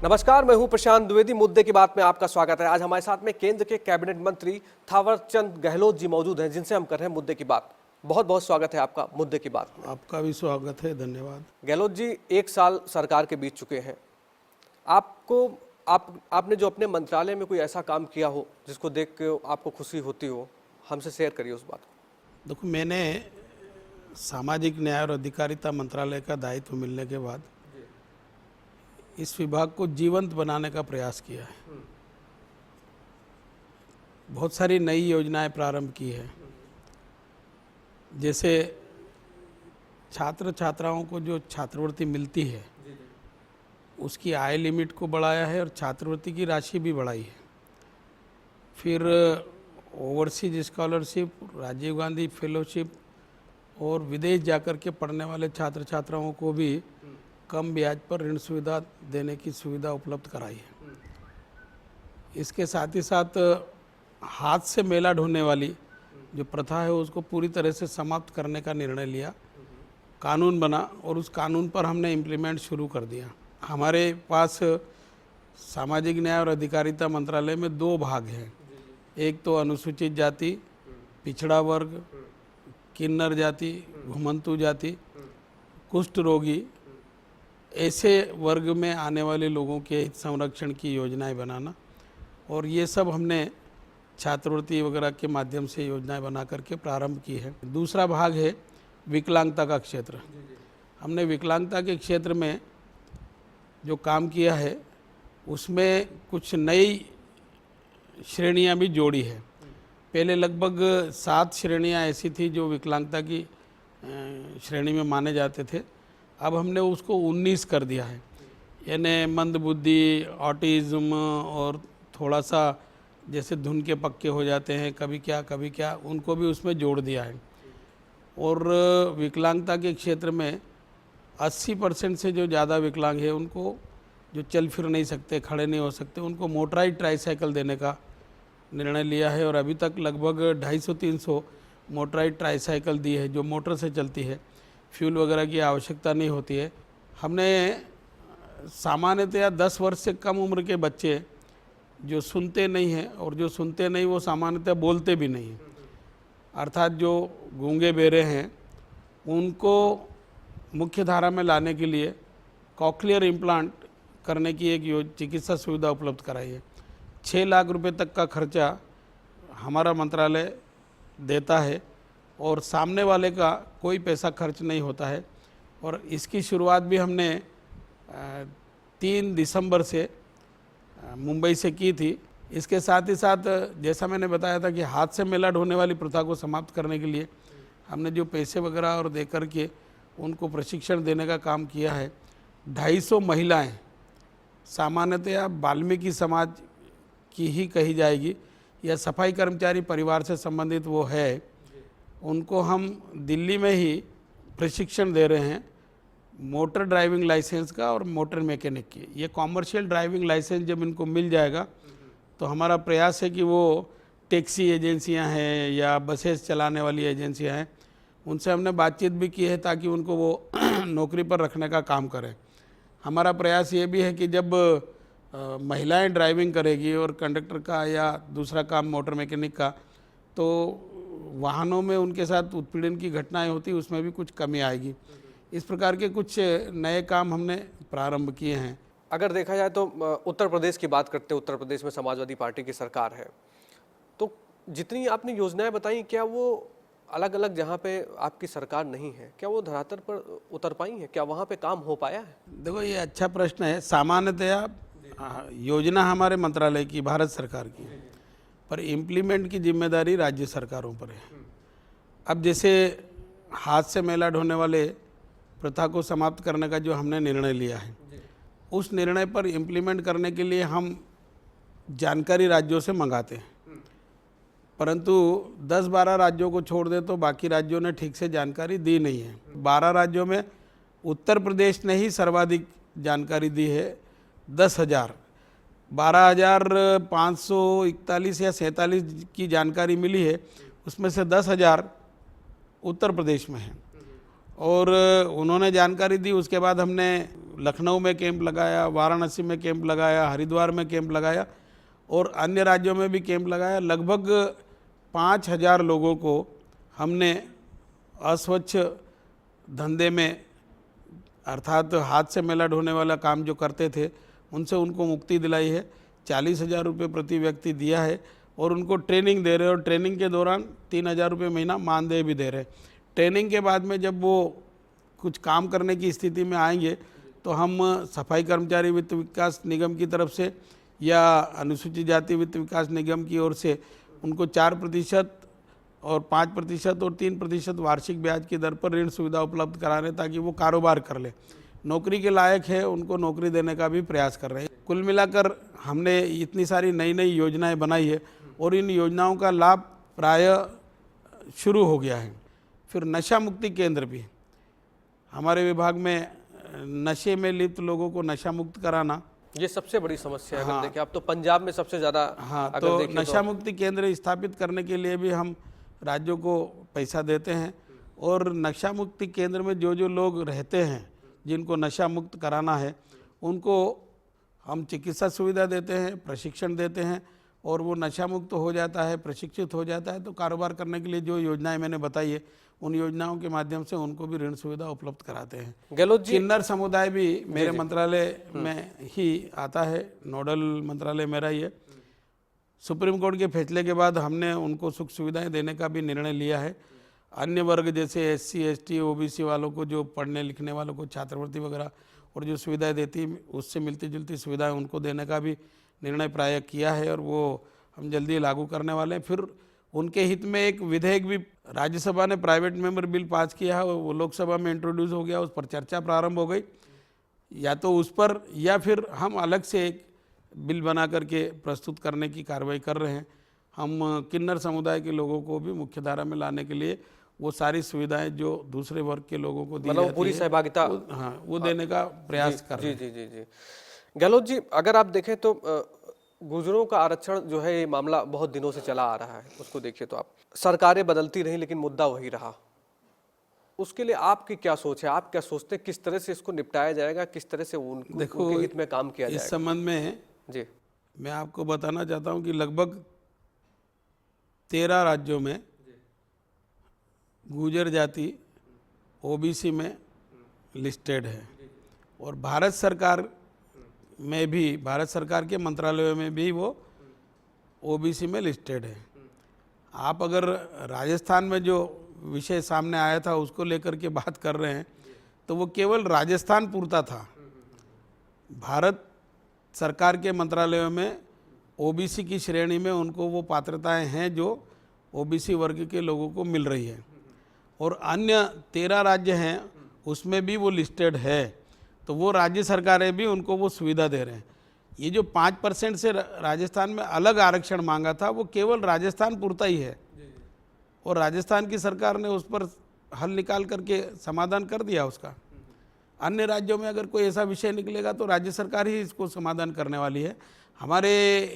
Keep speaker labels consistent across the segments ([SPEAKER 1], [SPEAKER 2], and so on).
[SPEAKER 1] नमस्कार, मैं हूं प्रशांत द्विवेदी। मुद्दे की बात में आपका स्वागत है। आज हमारे साथ में केंद्र के कैबिनेट मंत्री थावरचंद गहलोत जी मौजूद हैं, जिनसे हम कर रहे हैं मुद्दे की बात। बहुत बहुत स्वागत है आपका मुद्दे की बात में।
[SPEAKER 2] आपका भी स्वागत है, धन्यवाद।
[SPEAKER 1] गहलोत जी, 1 साल सरकार के बीत चुके हैं। आपने जो अपने मंत्रालय में कोई ऐसा काम किया हो जिसको देख के आपको खुशी होती हो, हमसे शेयर करिए उस बात को।
[SPEAKER 2] देखो, मैंने सामाजिक न्याय और अधिकारिता मंत्रालय का दायित्व मिलने के बाद इस विभाग को जीवंत बनाने का प्रयास किया है। बहुत सारी नई योजनाएं प्रारंभ की है, जैसे छात्र छात्राओं को जो छात्रवृत्ति मिलती है उसकी आय लिमिट को बढ़ाया है और छात्रवृत्ति की राशि भी बढ़ाई है। फिर overseas scholarship, Rajiv Gandhi fellowship और विदेश जाकर के पढ़ने वाले छात्र छात्राओं को भी कम ब्याज पर ऋण सुविधा देने की सुविधा उपलब्ध कराई है। इसके साथ ही साथ हाथ से मेला ढोने वाली जो प्रथा है उसको पूरी तरह से समाप्त करने का निर्णय लिया। कानून बना और उस कानून पर हमने इम्प्लीमेंट शुरू कर दिया। हमारे पास सामाजिक न्याय और अधिकारिता मंत्रालय में 2 भाग हैं। एक तो अनुसूचित जाति, पिछड़ा वर्ग, किन्नर जाति, घुमंतु जाति, कुष्ठ रोगी, ऐसे वर्ग में आने वाले लोगों के हित संरक्षण की योजनाएं बनाना, और ये सब हमने छात्रवृत्ति वगैरह के माध्यम से योजनाएं बना करके प्रारंभ की है। दूसरा भाग है विकलांगता का क्षेत्र। हमने विकलांगता के क्षेत्र में जो काम किया है उसमें कुछ नई श्रेणियां भी जोड़ी है। पहले लगभग 7 श्रेणियां ऐसी थी जो विकलांगता की श्रेणी में माने जाते थे। अब हमने उसको 19 कर दिया है। यानी मंदबुद्धि, ऑटिज्म और थोड़ा सा जैसे धुन के पक्के हो जाते हैं, कभी क्या, उनको भी उसमें जोड़ दिया है। और विकलांगता के क्षेत्र में 80% से जो ज़्यादा विकलांग है, उनको जो चल फिर नहीं सकते, खड़े नहीं हो सकते, उनको मोटराइज ट्राईसाइकिल देने का निर्णय लिया है। और अभी तक लगभग 250-300 मोटराइज ट्राईसाइकिल दी है जो मोटर से चलती है, फ्यूल वगैरह की आवश्यकता नहीं होती है। हमने सामान्यतया 10 वर्ष से कम उम्र के बच्चे जो सुनते नहीं हैं, और जो सुनते नहीं वो सामान्यतः बोलते भी नहीं हैं, अर्थात जो गूंगे बेरे हैं, उनको मुख्य धारा में लाने के लिए कॉक्लियर इम्प्लांट करने की एक चिकित्सा सुविधा उपलब्ध कराई है। 6 लाख रुपए तक का खर्चा हमारा मंत्रालय देता है और सामने वाले का कोई पैसा खर्च नहीं होता है। और इसकी शुरुआत भी हमने 3 दिसंबर से मुंबई से की थी। इसके साथ ही साथ जैसा मैंने बताया था कि हाथ से मेला ढोने वाली प्रथा को समाप्त करने के लिए हमने जो पैसे वगैरह और दे कर के उनको प्रशिक्षण देने का काम किया है। 250 महिलाएं, सामान्यतया वाल्मीकि समाज की ही कही जाएगी या सफाई कर्मचारी परिवार से संबंधित वो है, उनको हम दिल्ली में ही प्रशिक्षण दे रहे हैं मोटर ड्राइविंग लाइसेंस का और मोटर मैकेनिक की। ये कॉमर्शियल ड्राइविंग लाइसेंस जब इनको मिल जाएगा तो हमारा प्रयास है कि वो टैक्सी एजेंसियां हैं या बसेस चलाने वाली एजेंसियां हैं, उनसे हमने बातचीत भी की है ताकि उनको वो नौकरी पर रखने का काम करें। हमारा प्रयास ये भी है कि जब महिलाएं ड्राइविंग करेगी और कंडक्टर का या दूसरा काम मोटर मैकेनिक का, तो वाहनों में उनके साथ उत्पीड़न की घटनाएं होती, उसमें भी कुछ कमी आएगी। इस प्रकार के कुछ नए काम हमने प्रारंभ किए हैं।
[SPEAKER 1] अगर देखा जाए तो उत्तर प्रदेश की बात करते हैं, उत्तर प्रदेश में समाजवादी पार्टी की सरकार है, तो जितनी आपने योजनाएं बताई, क्या वो अलग अलग जहाँ पे आपकी सरकार नहीं है, क्या वो धरातल पर उतर पाई है? क्या वहाँ पे काम हो पाया है?
[SPEAKER 2] देखो, ये अच्छा प्रश्न है। सामान्यतया योजना हमारे मंत्रालय की, भारत सरकार की, पर इम्प्लीमेंट की जिम्मेदारी राज्य सरकारों पर है। अब जैसे हाथ से मेला ढोने वाले प्रथा को समाप्त करने का जो हमने निर्णय लिया है, उस निर्णय पर इम्प्लीमेंट करने के लिए हम जानकारी राज्यों से मंगाते हैं, परंतु 10-12 राज्यों को छोड़ दे तो बाकी राज्यों ने ठीक से जानकारी दी नहीं है। 12 राज्यों में उत्तर प्रदेश ने ही सर्वाधिक जानकारी दी है, 10,000। 12,541 या 47 की जानकारी मिली है, उसमें से 10,000 उत्तर प्रदेश में है। और उन्होंने जानकारी दी, उसके बाद हमने लखनऊ में कैंप लगाया, वाराणसी में कैंप लगाया, हरिद्वार में कैंप लगाया और अन्य राज्यों में भी कैंप लगाया। लगभग 5,000 लोगों को हमने अस्वच्छ धंधे में अर्थात हाथ से मैला ढोने वाला काम जो करते थे उनसे उनको मुक्ति दिलाई है। 40,000 रुपये प्रति व्यक्ति दिया है और उनको ट्रेनिंग दे रहे हैं और ट्रेनिंग के दौरान 3,000 रुपये महीना मानदेय भी दे रहे हैं। ट्रेनिंग के बाद में जब वो कुछ काम करने की स्थिति में आएंगे तो हम सफाई कर्मचारी वित्त विकास निगम की तरफ से या अनुसूचित जाति वित्त विकास निगम की ओर से उनको 4% और 5% और 3% वार्षिक ब्याज की दर पर ऋण सुविधा उपलब्ध करा रहे हैं ताकि वो कारोबार कर ले। नौकरी के लायक है उनको नौकरी देने का भी प्रयास कर रहे हैं। कुल मिलाकर हमने इतनी सारी नई नई योजनाएं बनाई है और इन योजनाओं का लाभ प्राय शुरू हो गया है। फिर नशा मुक्ति केंद्र भी हमारे विभाग में, नशे में लिप्त लोगों को नशा मुक्त कराना
[SPEAKER 1] ये सबसे बड़ी समस्या है। अगर देखें आप तो पंजाब में सबसे ज़्यादा
[SPEAKER 2] तो नशा मुक्ति केंद्र स्थापित करने के लिए भी हम राज्यों को पैसा देते हैं और नशा मुक्ति केंद्र में जो जो लोग रहते हैं जिनको नशा मुक्त कराना है उनको हम चिकित्सा सुविधा देते हैं, प्रशिक्षण देते हैं और वो नशा मुक्त हो जाता है, प्रशिक्षित हो जाता है तो कारोबार करने के लिए जो योजनाएं मैंने बताई है उन योजनाओं के माध्यम से उनको भी ऋण सुविधा उपलब्ध कराते हैं।
[SPEAKER 1] गहलोत जी,
[SPEAKER 2] किन्नर समुदाय भी मेरे मंत्रालय में ही आता है, नोडल मंत्रालय मेरा ही है। सुप्रीम कोर्ट के फैसले के बाद हमने उनको सुख सुविधाएं देने का भी निर्णय लिया है। अन्य वर्ग जैसे SC ST OBC वालों को, जो पढ़ने लिखने वालों को छात्रवृत्ति वगैरह और जो सुविधाएं देती उससे मिलती जुलती सुविधाएं उनको देने का भी निर्णय प्राय किया है और वो हम जल्दी लागू करने वाले हैं। फिर उनके हित में एक विधेयक भी राज्यसभा ने प्राइवेट मेंबर बिल पास किया है, वो लोकसभा में इंट्रोड्यूस हो गया, उस पर चर्चा प्रारंभ हो गई। या तो उस पर या फिर हम अलग से एक बिल बना करके प्रस्तुत करने की कार्रवाई कर रहे हैं। हम किन्नर समुदाय के लोगों को भी मुख्यधारा में लाने के लिए वो सारी सुविधाएं जो दूसरे वर्ग के लोगों को दी जाती है,
[SPEAKER 1] पूरी सहभागिता
[SPEAKER 2] वो देने का प्रयास कर रहे हैं।
[SPEAKER 1] जी जी जी जी। गहलोत जी, अगर आप देखें तो गुर्जरों का आरक्षण जो है ये मामला बहुत दिनों से चला आ रहा है। उसको देखिए तो आप, सरकारें बदलती रही लेकिन मुद्दा वही रहा। उसके लिए आपकी क्या सोच है? आप क्या सोचते हैं किस तरह से इसको निपटाया जाएगा, किस तरह से उनके हित में काम किया जाएगा?
[SPEAKER 2] इस संबंध में
[SPEAKER 1] जी
[SPEAKER 2] मैं आपको बताना चाहता हूं कि लगभग 13 राज्यों में गुर्जर जाति OBC में लिस्टेड है और भारत सरकार में भी, भारत सरकार के मंत्रालयों में भी वो OBC में लिस्टेड है। आप अगर राजस्थान में जो विषय सामने आया था उसको लेकर के बात कर रहे हैं तो वो केवल राजस्थान पूरता था। भारत सरकार के मंत्रालयों में OBC की श्रेणी में उनको वो पात्रताएं हैं जो OBC वर्ग के लोगों को मिल रही है और अन्य 13 राज्य हैं उसमें भी वो लिस्टेड है तो वो राज्य सरकारें भी उनको वो सुविधा दे रहे हैं। ये जो 5% से राजस्थान में अलग आरक्षण मांगा था वो केवल राजस्थान पूरता ही है और राजस्थान की सरकार ने उस पर हल निकाल करके समाधान कर दिया उसका। अन्य राज्यों में अगर कोई ऐसा विषय निकलेगा तो राज्य सरकार ही इसको समाधान करने वाली है। हमारे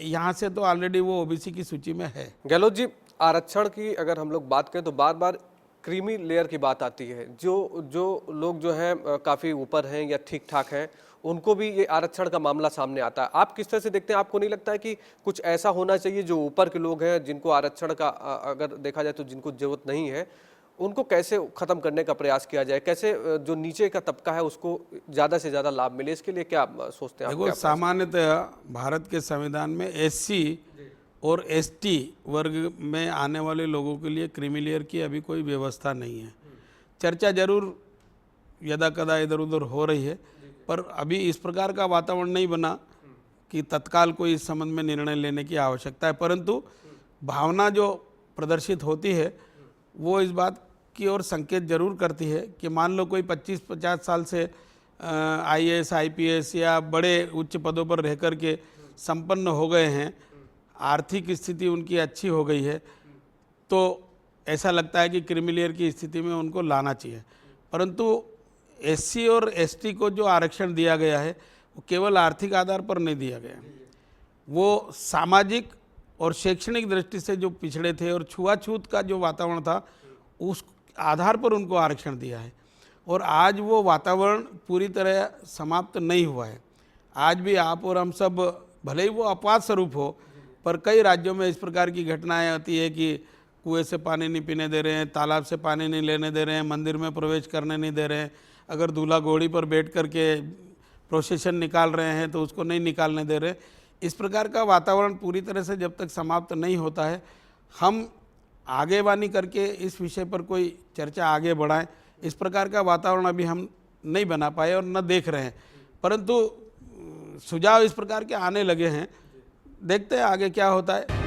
[SPEAKER 2] यहाँ से तो ऑलरेडी वो OBC की सूची में है।
[SPEAKER 1] गहलोत जी, आरक्षण की अगर हम लोग बात करें तो बार बार क्रीमी लेयर की बात आती है। जो लोग जो हैं काफ़ी ऊपर हैं या ठीक ठाक हैं उनको भी ये आरक्षण का मामला सामने आता है। आप किस तरह से देखते हैं? आपको नहीं लगता है कि कुछ ऐसा होना चाहिए जो ऊपर के लोग हैं जिनको आरक्षण का अगर देखा जाए तो जिनको जरूरत नहीं है उनको कैसे ख़त्म करने का प्रयास किया जाए, कैसे जो नीचे का तबका है उसको ज़्यादा से ज़्यादा लाभ मिले, इसके लिए क्या सोचते हैं?
[SPEAKER 2] देखो, सामान्यतः भारत के संविधान में SC और ST वर्ग में आने वाले लोगों के लिए क्रीमी लेयर की अभी कोई व्यवस्था नहीं है। चर्चा जरूर यदा कदा इधर उधर हो रही है पर अभी इस प्रकार का वातावरण नहीं बना कि तत्काल कोई इस संबंध में निर्णय लेने की आवश्यकता है। परंतु भावना जो प्रदर्शित होती है वो इस बात की ओर संकेत जरूर करती है कि मान लो कोई 25-50 साल से IAS IPS या बड़े उच्च पदों पर रह कर के संपन्न हो गए हैं, आर्थिक स्थिति उनकी अच्छी हो गई है तो ऐसा लगता है कि क्रीमी लेयर की स्थिति में उनको लाना चाहिए। परंतु SC और ST को जो आरक्षण दिया गया है वो केवल आर्थिक आधार पर नहीं दिया गया, वो सामाजिक और शैक्षणिक दृष्टि से जो पिछड़े थे और छुआछूत का जो वातावरण था उस आधार पर उनको आरक्षण दिया है। और आज वो वातावरण पूरी तरह समाप्त नहीं हुआ है। आज भी आप और हम सब, भले ही वो अपवाद स्वरूप हो, पर कई राज्यों में इस प्रकार की घटनाएं होती है कि कुएं से पानी नहीं पीने दे रहे हैं, तालाब से पानी नहीं लेने दे रहे हैं, मंदिर में प्रवेश करने नहीं दे रहे हैं, अगर दूल्हा घोड़ी पर बैठ करके प्रोसेशन निकाल रहे हैं तो उसको नहीं निकालने दे रहे। इस प्रकार का वातावरण पूरी तरह से जब तक समाप्त नहीं होता है, हम आगेवानी करके इस विषय पर कोई चर्चा आगे बढ़ाएं, इस प्रकार का वातावरण अभी हम नहीं बना पाए और न देख रहे हैं। परंतु सुझाव इस प्रकार के आने लगे हैं, देखते हैं आगे क्या होता है।